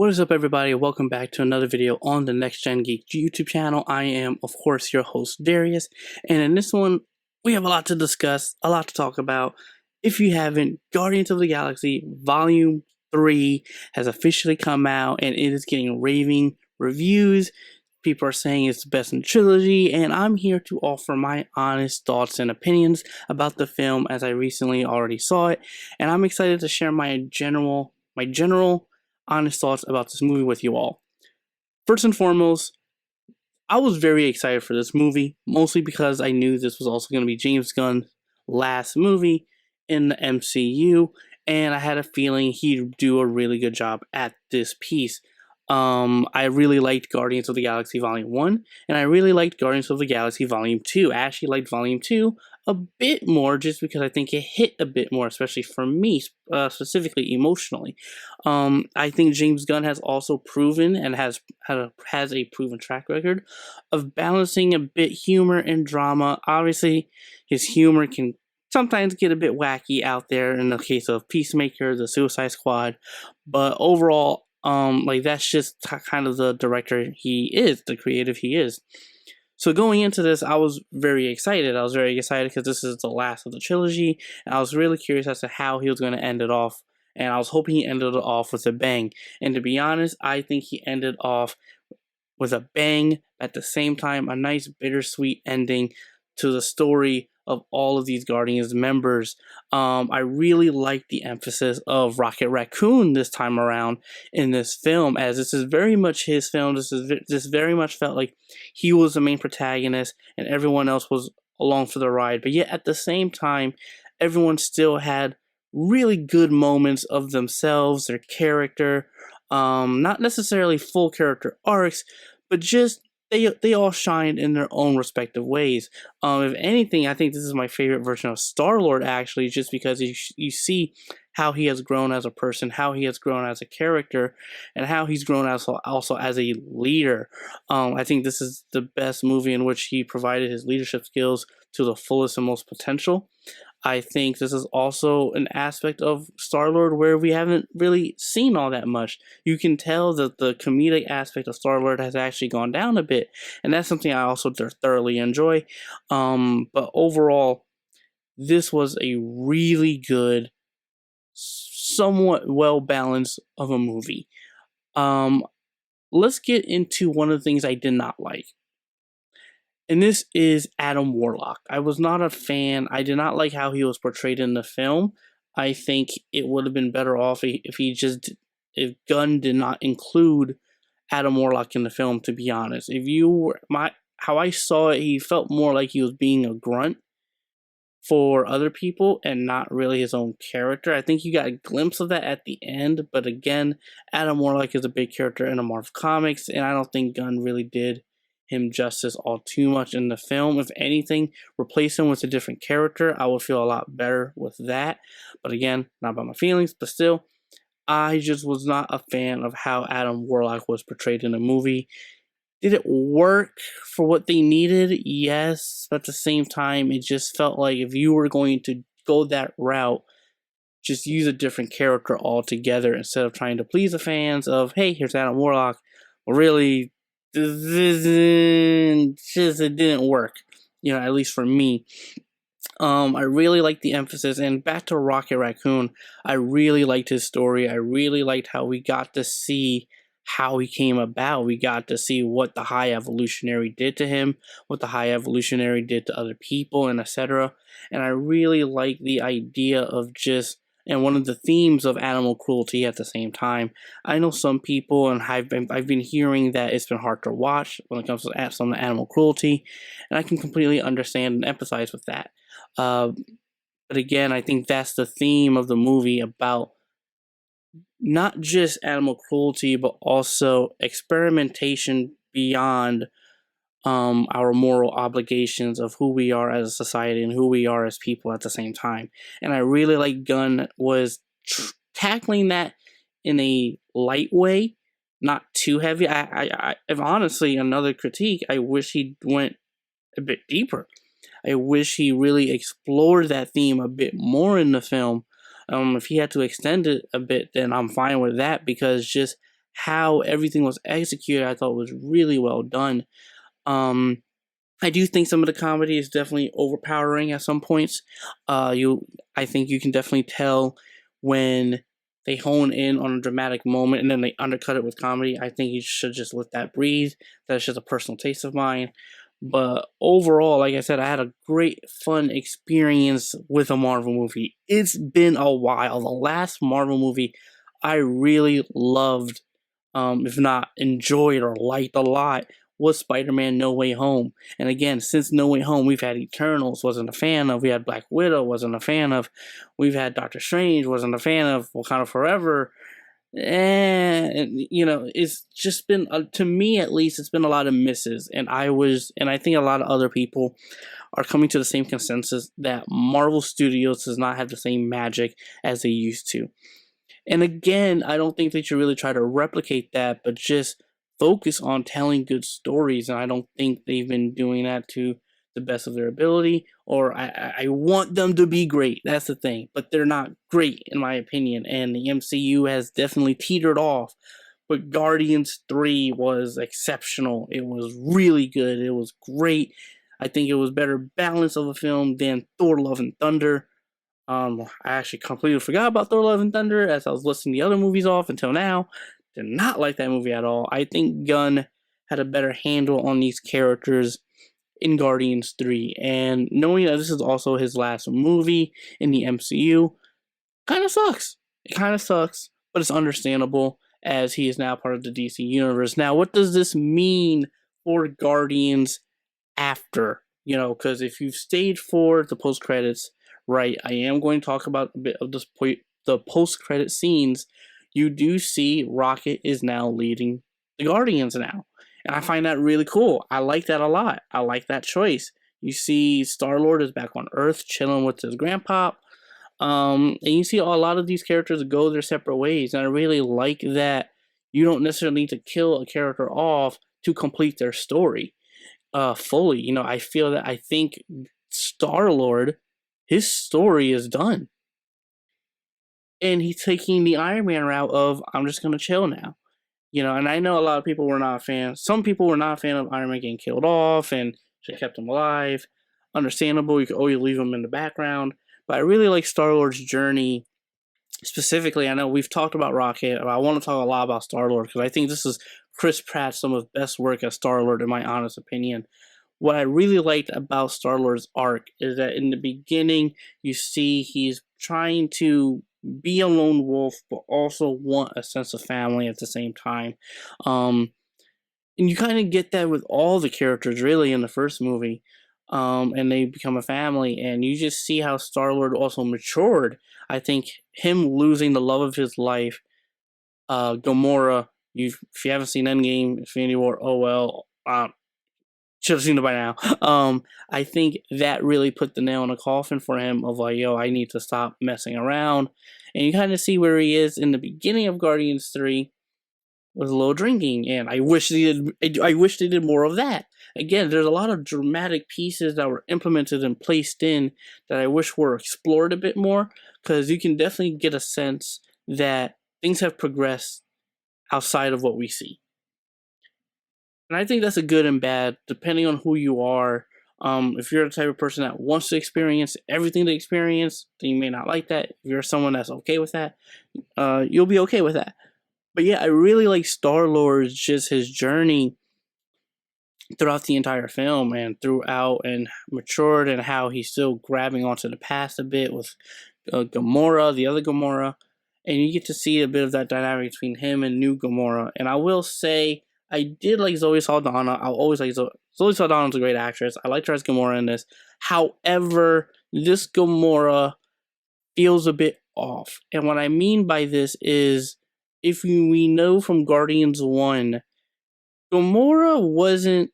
What is up, everybody? Welcome back to another video on the Next Gen Geek YouTube channel. I am, of course, your host, Darius, and in this one, we have a lot to discuss, a lot to talk about. If you haven't, Guardians of the Galaxy Volume 3 has officially come out, and it is getting raving reviews. People are saying it's the best in the trilogy, and I'm here to offer my honest thoughts and opinions about the film as I recently already saw it, and I'm excited to share my general honest thoughts about this movie with you all. First and foremost, I was very excited for this movie, mostly because I knew this was also going to be James Gunn's last movie in the MCU, and I had a feeling he'd do a really good job at this piece. I really liked Guardians of the Galaxy Volume 1, and I really liked Guardians of the Galaxy Volume 2. I actually liked Volume 2 a bit more just because I think it hit a bit more, especially for me, specifically emotionally. I think James Gunn has also proven and has a proven track record of balancing a bit humor and drama. Obviously, his humor can sometimes get a bit wacky out there in the case of Peacemaker, the Suicide Squad, but overall, that's just kind of the director he is, the creative he is. So going into this, I was very excited. I was very excited because this is the last of the trilogy, and I was really curious as to how he was going to end it off, and I was hoping he ended it off with a bang. And to be honest, I think he ended off with a bang, at the same time, a nice bittersweet ending to the story of all of these Guardians members. I really like the emphasis of Rocket Raccoon this time around in this film, as this is very much his film. This very much felt like he was the main protagonist and everyone else was along for the ride. But yet at the same time, everyone still had really good moments of themselves, their character, not necessarily full character arcs, but just they all shined in their own respective ways. If anything, I think this is my favorite version of Star-Lord, actually, just because you see how he has grown as a person, how he has grown as a character, and how he's grown also as a leader. I think this is the best movie in which he provided his leadership skills to the fullest and most potential. I think this is also an aspect of Star-Lord where we haven't really seen all that much. You can tell that the comedic aspect of Star-Lord has actually gone down a bit, and that's something I also thoroughly enjoy. But overall, this was a really good, somewhat well-balanced of a movie. Let's get into one of the things I did not like. And this is Adam Warlock. I was not a fan. I did not like how he was portrayed in the film. I think it would have been better off if Gunn did not include Adam Warlock in the film, to be honest. How I saw it, he felt more like he was being a grunt for other people and not really his own character. I think you got a glimpse of that at the end, but again, Adam Warlock is a big character in the Marvel Comics, and I don't think Gunn really did him justice all too much in the film. If anything, replace him with a different character, I would feel a lot better with that. But again, not about my feelings, but still, I just was not a fan of how Adam Warlock was portrayed in the movie. Did it work for what they needed? Yes, but at the same time, it just felt like if you were going to go that route, just use a different character altogether instead of trying to please the fans of, hey, here's Adam Warlock. Well, really, it didn't work, at least for me. I really liked the emphasis, and back to Rocket Raccoon, I really liked his story. I really liked how we got to see how he came about. We got to see what the High Evolutionary did to him, what the High Evolutionary did to other people, and etc. And I really like the idea of and one of the themes of animal cruelty at the same time. I know some people, and I've been hearing that it's been hard to watch when it comes to some animal cruelty, and I can completely understand and empathize with that. But again, I think that's the theme of the movie, about not just animal cruelty, but also experimentation beyond our moral obligations of who we are as a society and who we are as people at the same time. And I really like Gunn was tackling that in a light way, not too heavy. If honestly, another critique, I wish he went a bit deeper. I wish he really explored that theme a bit more in the film. If he had to extend it a bit, then I'm fine with that, because just how everything was executed, I thought was really well done. I do think some of the comedy is definitely overpowering at some points. I think you can definitely tell when they hone in on a dramatic moment and then they undercut it with comedy. I think you should just let that breathe. That's just a personal taste of mine. But overall, like I said, I had a great, fun experience with a Marvel movie. It's been a while. The last Marvel movie I really loved, if not enjoyed or liked a lot, was Spider-Man No Way Home. And again, since No Way Home, we've had Eternals, wasn't a fan of. We had Black Widow, wasn't a fan of. We've had Doctor Strange, wasn't a fan of. Wakanda Forever. And, it's just been, to me at least, it's been a lot of misses. And I think a lot of other people are coming to the same consensus that Marvel Studios does not have the same magic as they used to. And again, I don't think they should really try to replicate that, but just focus on telling good stories. And I don't think they've been doing that to the best of their ability, or I want them to be great. That's the thing, but they're not great in my opinion. And the MCU has definitely teetered off. But Guardians 3 was exceptional. It was really good. It was great. I think it was better balance of a film than Thor: Love and Thunder. I actually completely forgot about Thor: Love and Thunder as I was listing the other movies off until now. Did not like that movie at all. I think Gunn had a better handle on these characters in Guardians 3. And knowing that this is also his last movie in the MCU kind of sucks. It kind of sucks, but it's understandable as he is now part of the DC Universe. Now, what does this mean for Guardians after? Because if you've stayed for the post credits, right, I am going to talk about a bit of this the post credit scenes. You do see Rocket is now leading the Guardians now, and I find that really cool. I like that a lot. I like that choice. You see Star-Lord is back on Earth chilling with his grandpa. And you see a lot of these characters go their separate ways, and I really like that you don't necessarily need to kill a character off to complete their story fully. I think Star-Lord, his story is done. And he's taking the Iron Man route of, I'm just going to chill now. And I know a lot of people were not fans. Some people were not a fan of Iron Man getting killed off and should have kept him alive. Understandable, you could always leave him in the background. But I really like Star-Lord's journey. Specifically, I know we've talked about Rocket, but I want to talk a lot about Star-Lord because I think this is Chris Pratt's some of the best work as Star-Lord, in my honest opinion. What I really liked about Star-Lord's arc is that in the beginning, you see he's trying to be a lone wolf, but also want a sense of family at the same time. And you kind of get that with all the characters, really, in the first movie. And they become a family, and you just see how Star-Lord also matured. I think him losing the love of his life, Gamora, if you haven't seen Endgame, Infinity War, oh well, should have seen it by now. I think that really put the nail in the coffin for him of like, yo, I need to stop messing around. And you kind of see where he is in the beginning of Guardians 3 with a little drinking, and I wish they did more of that. Again, there's a lot of dramatic pieces that were implemented and placed in that I wish were explored a bit more, because you can definitely get a sense that things have progressed outside of what we see. And I think that's a good and bad, depending on who you are. If you're the type of person that wants to experience everything they experience, then you may not like that. If you're someone that's okay with that, you'll be okay with that. But yeah, I really like Star-Lord's just his journey throughout the entire film and throughout and matured, and how he's still grabbing onto the past a bit with Gamora, the other Gamora. And you get to see a bit of that dynamic between him and new Gamora. And I will say, I did like Zoe Saldana. I'll always like Zoe Saldana's a great actress. I liked her as Gamora in this. However, this Gamora feels a bit off. And what I mean by this is, if we know from Guardians 1, Gamora wasn't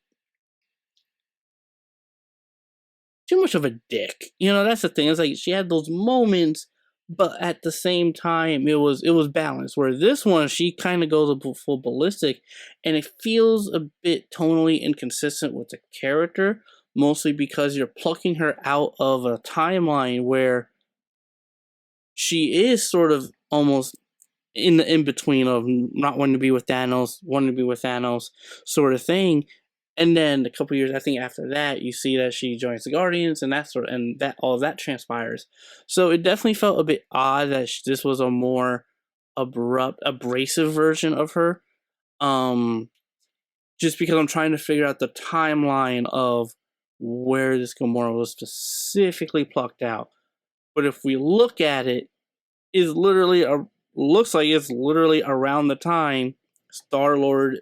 too much of a dick. That's the thing. It's like she had those moments, but at the same time, it was balanced. Where this one, she kind of goes full ballistic, and it feels a bit tonally inconsistent with the character, mostly because you're plucking her out of a timeline where she is sort of almost in the in between of not wanting to be with Thanos, wanting to be with Thanos, sort of thing. And then a couple years, I think after that, you see that she joins the Guardians, and that all of that transpires. So it definitely felt a bit odd that this was a more abrupt, abrasive version of her. Just because I'm trying to figure out the timeline of where this Gamora was specifically plucked out. But if we look at it, is literally looks like it's literally around the time Star-Lord,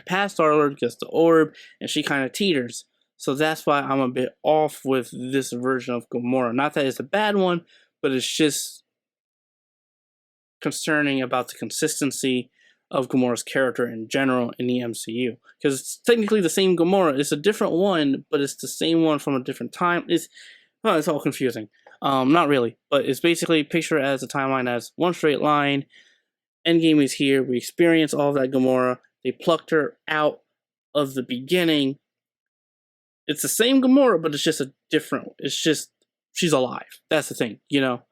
past Star-Lord gets the orb, and she kind of teeters. So that's why I'm a bit off with this version of Gamora. Not that it's a bad one, but it's just concerning about the consistency of Gamora's character in general in the MCU. Because it's technically the same Gamora. It's a different one, but it's the same one from a different time. It's all confusing. Not really, but it's basically picture it as a timeline as one straight line. Endgame is here. We experience all of that Gamora. They plucked her out of the beginning. It's the same Gamora, but it's just a different. It's just she's alive. That's the thing, you know.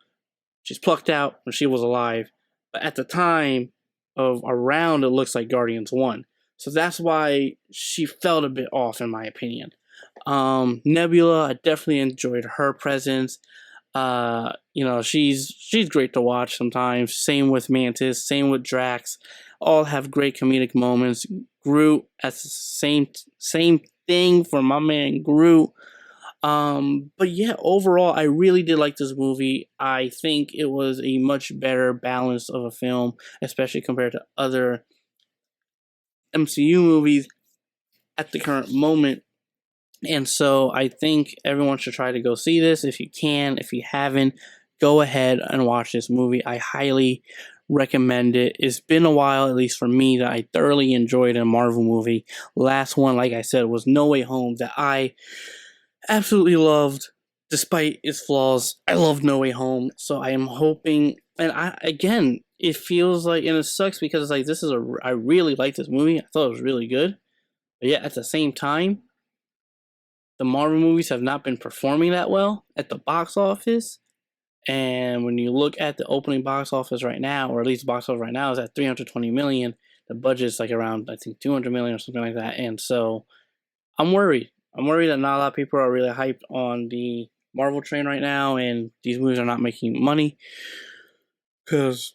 She's plucked out when she was alive, but at the time of around, it looks like Guardians 1. So that's why she felt a bit off, in my opinion. Nebula, I definitely enjoyed her presence. You know, she's great to watch sometimes. Same with Mantis, same with Drax. All have great comedic moments. Groot, that's the same thing for my man Groot. But yeah, overall, I really did like this movie. I think it was a much better balance of a film, especially compared to other MCU movies at the current moment. And so I think everyone should try to go see this if you can. If you haven't, go ahead and watch this movie. I highly recommend it. It's been a while, at least for me, that I thoroughly enjoyed a Marvel movie. Last one, like I said, was No Way Home, that I absolutely loved. Despite its flaws, I love No Way Home. So I am hoping, and again, it feels like, and it sucks because it's like, I really like this movie. I thought it was really good. But yet at the same time, the Marvel movies have not been performing that well at the box office. And when you look at the opening box office right now, or at least the box office right now is at 320 million. The budget's like around, I think, 200 million or something like that. And so I'm worried. I'm worried that not a lot of people are really hyped on the Marvel train right now, and these movies are not making money. Because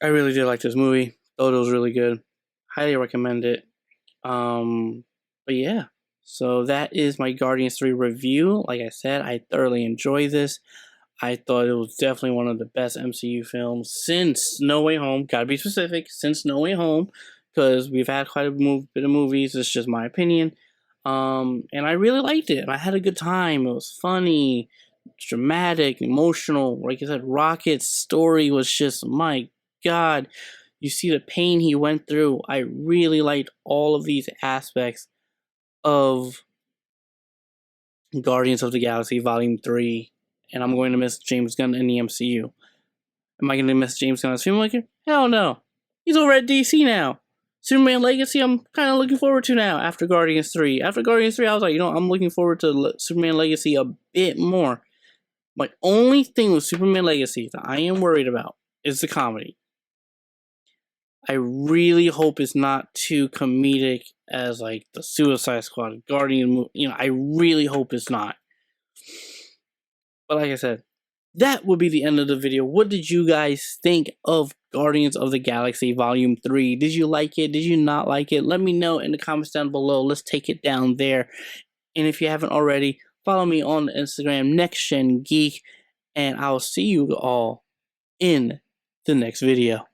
I really did like this movie. Thought it was really good. Highly recommend it. But yeah. So that is my Guardians 3 review. Like I said, I thoroughly enjoyed this. I thought it was definitely one of the best MCU films since No Way Home. Gotta be specific, since No Way Home, because we've had quite a bit of movies. It's just my opinion. And I really liked it. I had a good time. It was funny, dramatic, emotional. Like I said, Rocket's story was just, my God. You see the pain he went through. I really liked all of these aspects of Guardians of the Galaxy Volume 3, and I'm going to miss James Gunn in the MCU. Am I going to miss James Gunn as filmmaker? Hell no. He's over at DC now. Superman Legacy, I'm kind of looking forward to now after Guardians 3. After Guardians 3, I was like, I'm looking forward to Superman Legacy a bit more. My only thing with Superman Legacy that I am worried about is the comedy. I really hope it's not too comedic as like the Suicide Squad, Guardian movie. I really hope it's not. But like I said, that will be the end of the video. What did you guys think of Guardians of the Galaxy Volume 3? Did you like it? Did you not like it? Let me know in the comments down below. Let's take it down there. And if you haven't already, follow me on Instagram, NextGenGeek, and I'll see you all in the next video.